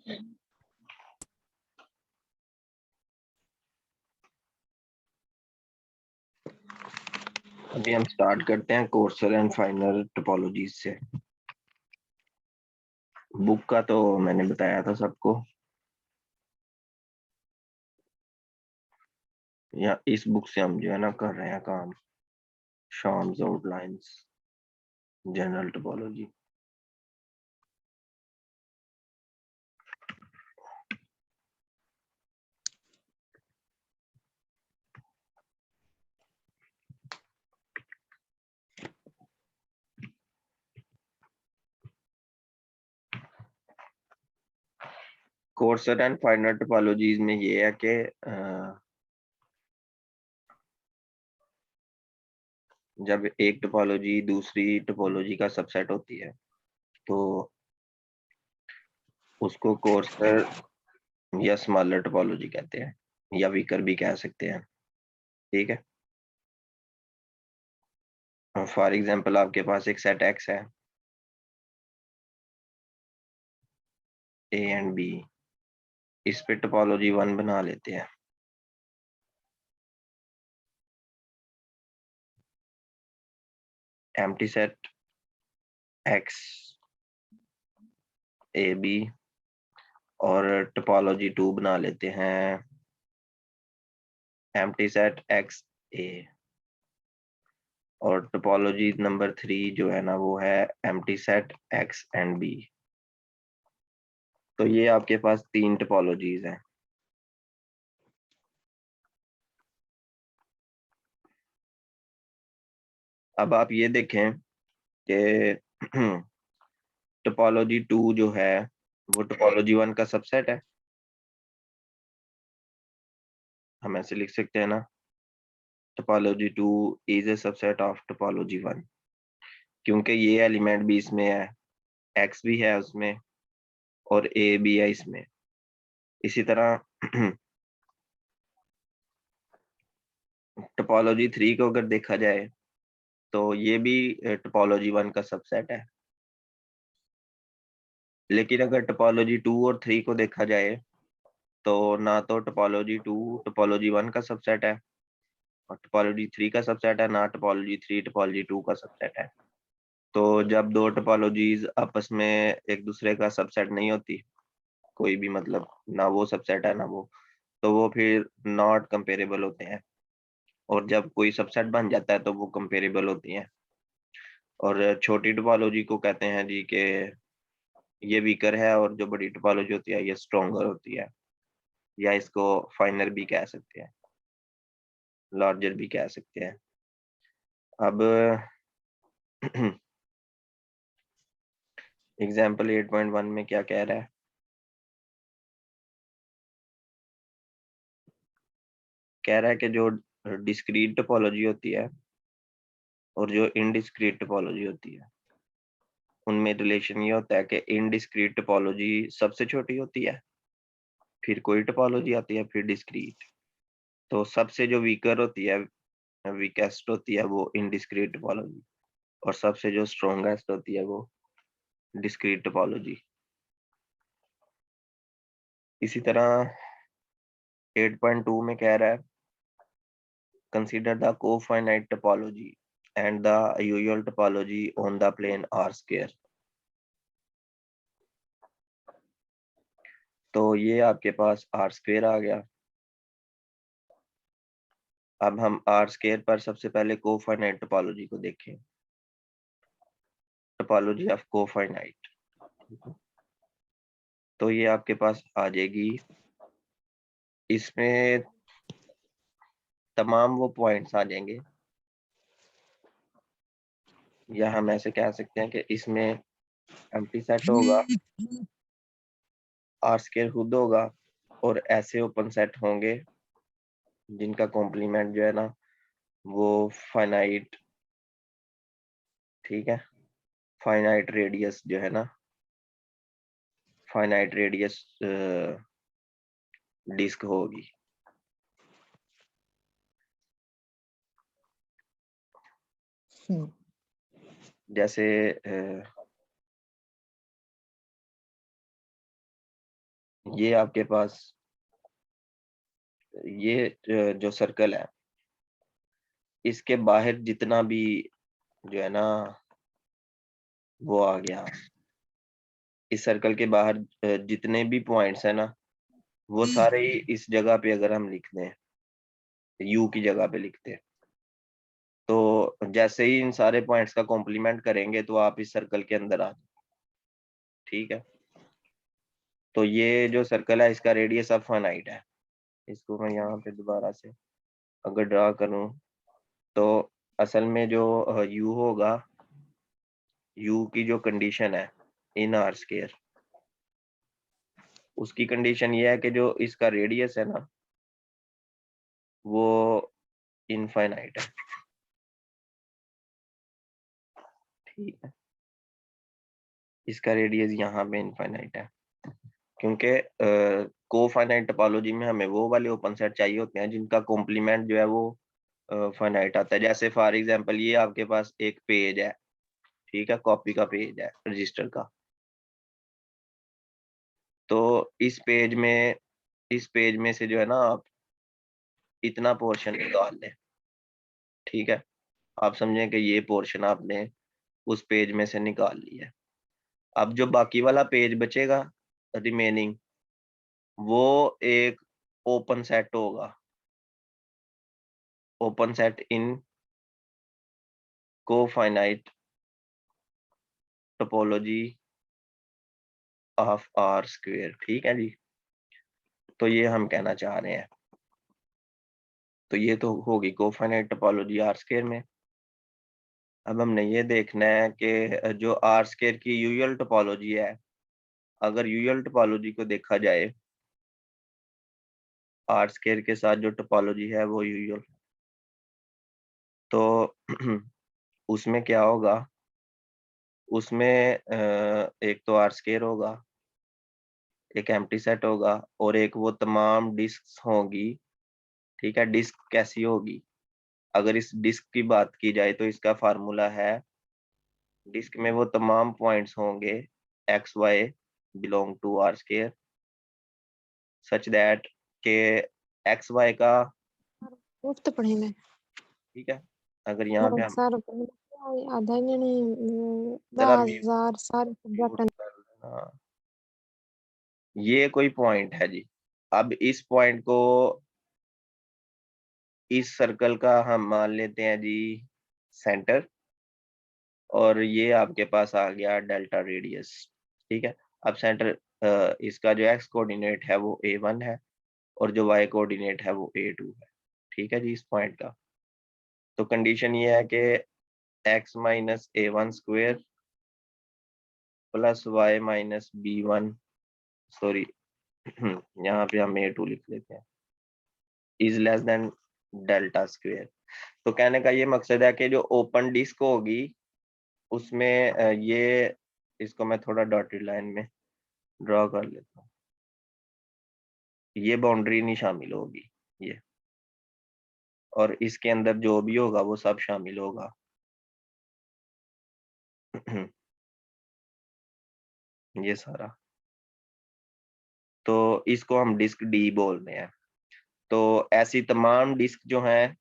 अभी हम स्टार्ट करते हैं कोर्सर एंड फाइनर टोपोलॉजीज से। बुक का तो मैंने बताया था सबको, या इस बुक से हम जो है ना कर रहे हैं काम, Schaum's outlines general topology. Coarser and finer topologies में ये है कि जब एक टोपोलॉजी दूसरी टोपोलॉजी का सबसेट होती है तो उसको कोर्सर या स्मॉलर टोपोलॉजी कहते हैं, या वीकर भी कह सकते हैं। ठीक है, फॉर एग्जांपल आपके पास एक सेट एक्स है, ए एंड बी, इस पे टोपोलॉजी 1 बना लेते हैं। Empty set X A B, और टोपोलॉजी 2 बना लेते हैं एम्प्टी सेट एक्स ए, और टोपोलॉजी नंबर 3 जो है ना वो है empty set X and B. तो ये आपके पास 3 टोपोलॉजीज हैं। अब आप ये देखें कि टोपोलॉजी 2 जो है वो टोपोलॉजी 1 का सबसेट है। हम ऐसे लिख सकते हैं ना, topology 2 is a subset of topology 1, क्योंकि ये एलिमेंट भी इसमें है, एक्स भी है उसमें और ए भी है इसमें। इसी तरह टोपोलॉजी 3 को अगर देखा जाए तो ये भी टोपोलॉजी 1 का सबसेट है। लेकिन अगर टोपोलॉजी 2 और 3 को देखा जाए तो ना तो टोपोलॉजी 2 टोपोलॉजी 1 का सबसेट है और टोपोलॉजी 3 का सबसेट है, ना टोपोलॉजी 3 टोपोलॉजी 2 का सबसेट है। तो जब दो टोपोलॉजीज आपस में एक दूसरे का सबसेट नहीं होती, कोई भी मतलब ना वो सबसेट है ना वो, तो वो फिर नॉट कंपेरेबल होते हैं। और जब कोई सबसेट बन जाता है तो वो कंपेरेबल होती हैं। और छोटी टोपोलॉजी को कहते हैं जी कि ये वीकर है, और जो बड़ी टोपोलॉजी होती है ये स्ट्रॉन्गर होती है, या इसको फाइनर भी कह सकते हैं, लार्जर भी कह सकते हैं। अब एग्जाम्पल 8.1 में क्या कह रहा है, कह रहा है कि जो डिस्क्रीट टोपोलॉजी होती है और जो इनडिस्क्रीट टोपोलॉजी होती है उनमें रिलेशन ये होता है कि इनडिस्क्रीट टोपोलॉजी सबसे छोटी होती है, फिर कोई टोपोलॉजी आती है, फिर डिस्क्रीट। तो सबसे जो वीकर होती है, वीकेस्ट होती है वो इनडिस्क्रीट टोपोलॉजी, और सबसे जो स्ट्रॉन्गेस्ट होती है वो डिस्क्रीट टोपोलॉजी। इसी तरह 8.2 में कह रहा है, consider the cofinite topology and the usual topology on the plane R square. तो ये आपके पास आर स्क्वायर आ गया। अब हम आर स्क्वायर पर सबसे पहले कोफाइनाइट टोपोलॉजी को देखें, टोपोलॉजी ऑफ कोफाइनाइट। तो ये आपके पास आ जाएगी, इसमें तमाम वो पॉइंट्स आ जाएंगे, या हम ऐसे कह सकते हैं कि इसमें एम्प्टी सेट होगा, आर स्क्वायर खुद होगा, और ऐसे ओपन सेट होंगे जिनका कॉम्प्लीमेंट जो है ना वो फाइनाइट, ठीक है, फाइनाइट रेडियस जो है ना, फाइनाइट रेडियस डिस्क होगी। जैसे ये आपके पास ये जो सर्कल है, इसके बाहर जितना भी जो है ना वो आ गया, इस सर्कल के बाहर जितने भी पॉइंट्स है ना, वो सारे ही इस जगह पे अगर हम लिख दें, यू की जगह पे लिखते हैं, तो जैसे ही इन सारे पॉइंट्स का कॉम्प्लीमेंट करेंगे तो आप इस सर्कल के अंदर आ जाओ। ठीक है, तो ये जो सर्कल है इसका रेडियस ऑफ फाइनाइट है। इसको मैं यहाँ पे दोबारा से अगर ड्रा करूं, तो असल में जो यू होगा, यू की जो कंडीशन है इन आर स्क्वायर, उसकी कंडीशन ये है कि जो इसका रेडियस है ना वो इनफाइनाइट है। ठीक है, इसका रेडियस यहाँ पे इनफाइनाइट है, क्योंकि कोफाइनाइट टोपोलॉजी में हमें वो वाले ओपन सेट चाहिए होते हैं जिनका कॉम्प्लीमेंट जो है वो फाइनाइट आता है। जैसे फॉर एग्जांपल ये आपके पास एक पेज है, ठीक है, कॉपी का पेज है रजिस्टर का, तो इस पेज में से जो है ना आप इतना पोर्शन निकाल लें। ठीक है, आप समझें कि ये पोर्शन आपने उस पेज में से निकाल लिया है। अब जो बाकी वाला पेज बचेगा रिमेनिंग, वो एक ओपन सेट होगा, open set in cofinite topology of R square. ठीक है जी, तो ये हम कहना चाह रहे हैं, तो ये तो होगी कोफाइनाइट टोपोलॉजी आर स्क्वायर में। अब हमने ये देखना है कि जो आर स्क्वायर की यूजुअल टोपोलॉजी है, अगर यूजुअल टोपोलॉजी को देखा जाए, आर स्क्वायर के साथ जो टोपोलॉजी है वो यूजुअल, तो उसमें क्या होगा, उसमें एक तो आर स्क्वायर होगा, एक एम्प्टी सेट होगा, और एक वो तमाम डिस्क होगी। ठीक है, डिस्क कैसी होगी, अगर इस डिस्क की बात की जाए तो इसका फार्मूला है, डिस्क में वो तमाम पॉइंट्स होंगे X Y belong to R square, such that के एक्स वाई का, मुफ्त पढ़े में ठीक है, अगर यहाँ पे हम सारा आधा इन्होंने जरा 10,000 सारे म्यूट सब्जेक्ट कर लेना, ये कोई पॉइंट है जी। अब इस पॉइंट को इस सर्कल का हम मान लेते हैं जी सेंटर, और ये आपके पास आ गया डेल्टा रेडियस। ठीक है, अब सेंटर इसका जो एक्स कोऑर्डिनेट है वो a1 है, और जो वाई कोऑर्डिनेट है वो a2 है। ठीक है जी, इस पॉइंट का तो कंडीशन ये है कि x minus a1 square plus y minus b1, sorry यहाँ पे हम a2 लिख लेते हैं, is less than delta square. तो कहने का ये मकसद है कि जो ओपन डिस्क होगी उसमें ये, इसको मैं थोड़ा डॉटेड लाइन में ड्रॉ कर लेता हूँ, ये बाउंड्री नहीं शामिल होगी ये, और इसके अंदर जो भी होगा वो सब शामिल होगा। ये सारा, तो इसको हम डिस्क डी बोल रहे हैं। तो ऐसी तमाम डिस्क जो हैं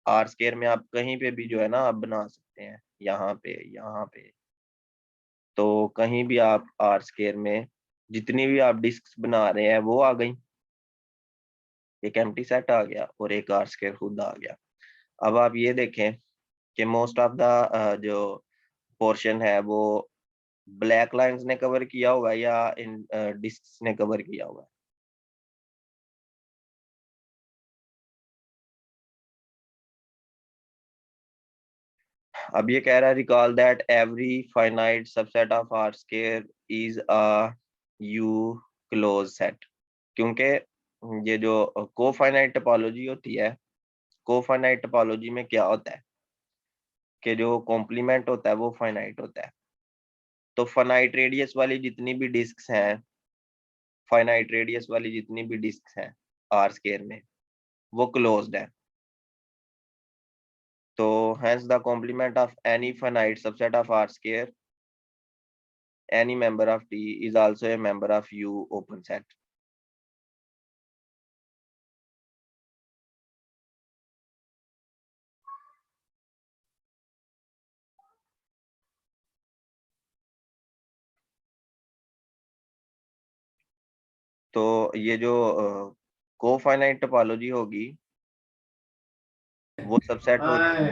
आर स्क्वायर में, आप कहीं पे भी जो है ना आप बना सकते हैं, यहाँ पे, तो कहीं भी आप आर स्क्वायर में जितनी भी आप डिस्क बना रहे हैं वो आ गई, एक एम्प्टी सेट आ गया और एक आर स्क्वायर खुद आ गया। अब आप ये देखें कि मोस्ट ऑफ द जो पोर्शन है वो ब्लैक लाइंस ने कवर किया होगा या इन डिस्क्स ने कवर किया होगा। अब ये कह रहा है recall that every finite subset of R square is a U close set, क्योंकि ये जो कोफाइनाइट टोपोलॉजी होती है, कोफाइनाइट टोपोलॉजी में क्या होता है कि जो कॉम्प्लीमेंट होता है वो फाइनाइट होता है, तो फाइनाइट रेडियस वाली जितनी भी डिस्क्स हैं, फाइनाइट रेडियस वाली जितनी भी डिस्क्स हैं आर स्क्वायर में वो क्लोज्ड है। तो hence the complement of any finite subset of R square, any member of T is also a member of U open set। तो ये जो कोफाइनाइट टोपोलॉजी होगी वो सबसेट होती है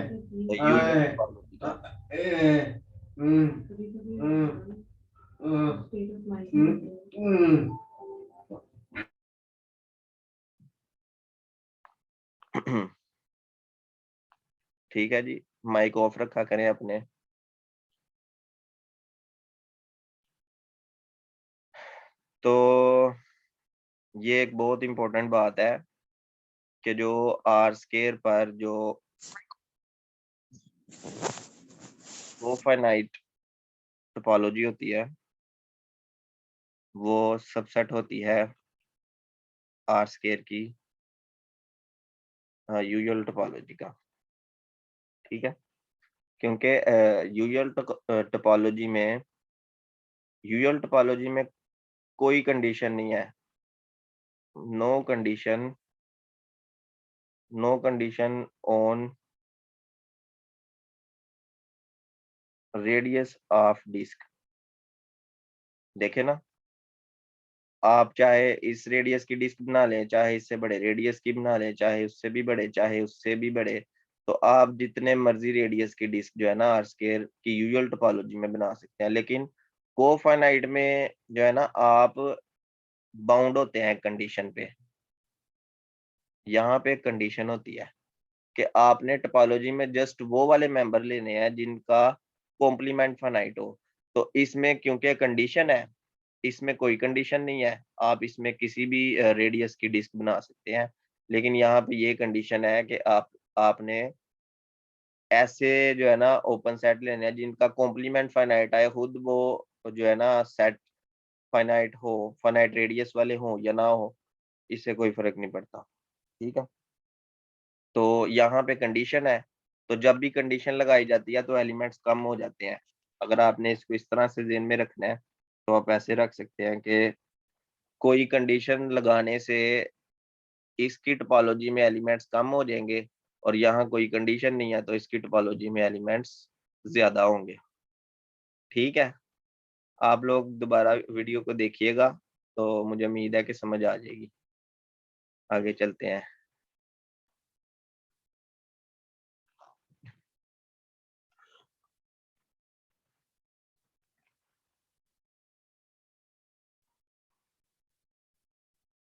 यूजुअल टोपोलॉजी का। ठीक है जी, माइक ऑफ रखा करें अपने। तो ये एक बहुत इंपॉर्टेंट बात है कि जो आर स्केयर पर जो कोफाइनाइट टोपोलॉजी होती है वो सबसेट होती है आर स्केयर की यूजुअल टोपोलॉजी का। ठीक है, क्योंकि यूजुअल टोपोलॉजी में कोई कंडीशन नहीं है, no condition on radius of disc. देखे ना, आप चाहे इस रेडियस की डिस्क बना लें, चाहे इससे बड़े रेडियस की बना लें, चाहे उससे भी बड़े, चाहे उससे भी बड़े, तो आप जितने मर्जी रेडियस की डिस्क जो है ना आर स्केयर की यूजुअल टोपोलॉजी में बना सकते हैं। लेकिन कोफाइनाइट में जो है ना आप बाउंड होते हैं कंडीशन पे। यहाँ पे कंडीशन होती है कि आपने टोपोलॉजी में जस्ट वो वाले मेंबर लेने हैं जिनका कॉम्प्लीमेंट फाइनाइट हो। तो इसमें क्योंकि कंडीशन है, इसमें कोई कंडीशन नहीं है, आप इसमें किसी भी रेडियस की डिस्क बना सकते हैं। लेकिन यहाँ पे ये कंडीशन है कि आपने ऐसे जो है ना ओपन सेट लेने हैं जिनका कॉम्प्लीमेंट फाइनाइट आए, खुद वो जो है ना सेट फाइनाइट हो, फाइनाइट रेडियस वाले हो या ना हो, इससे कोई फर्क नहीं पड़ता। ठीक है, तो यहाँ पे कंडीशन है, तो जब भी कंडीशन लगाई जाती है तो एलिमेंट्स कम हो जाते हैं। अगर आपने इसको इस तरह से ज़हन में रखना है तो आप ऐसे रख सकते हैं कि कोई कंडीशन लगाने से इसकी टोपोलॉजी में एलिमेंट्स कम हो जाएंगे, और यहाँ कोई कंडीशन नहीं है तो इसकी टोपोलॉजी में एलिमेंट्स ज़्यादा होंगे। ठीक है, आप लोग दोबारा वीडियो को देखिएगा तो मुझे उम्मीद है कि समझ आ जाएगी। आगे चलते हैं।